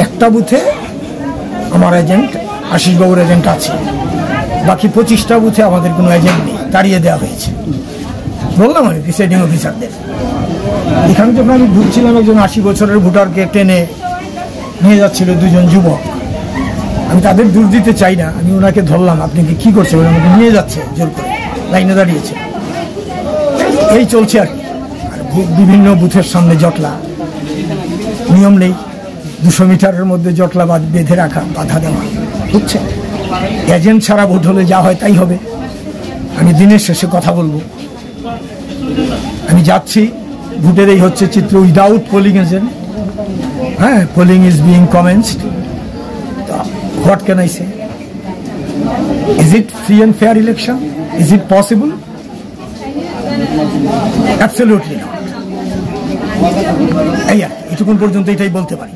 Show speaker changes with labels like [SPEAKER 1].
[SPEAKER 1] একটা বুথে আমার এজেন্ট আশিস বাবুর এজেন্ট আছে, বাকি 25টা বুথে আমাদের কোনো এজেন্ট নেই, তাড়িয়ে দেওয়া হয়েছে। বললাম আমি প্রিসাইডিং অফিসারদের, এখানে যখন আমি ঢুকছিলাম একজন 80 বছরের ভোটারকে টেনে নিয়ে যাচ্ছিল দুজন যুবক। আমি তাদের দূর দিতে চাই না, আমি ওনাকে ধরলাম, আপনি কি করছেন? আমাকে নিয়ে যাচ্ছে জোর করে, লাইনে দাঁড়িয়েছে। এই চলছে আর কি। আর বিভিন্ন বুথের সামনে জটলা, নিয়ম নেই, 200 মিটারের মধ্যে জটলা বেঁধে রাখা, বাধা দেওয়া হচ্ছে। এজেন্ট ছাড়া ভোট হলে যা হয় তাই হবে। আমি দিনের শেষে কথা বলবো। আমি যাচ্ছি, ভোটের এই হচ্ছে চিত্র, উইদাউট পোলিং এজেন্ট। হ্যাঁ, polling is being commenced. What can I say? Is it free and fair election? Is it possible? Absolutely not. এটুকুন পর্যন্ত এটাই বলতে পারি।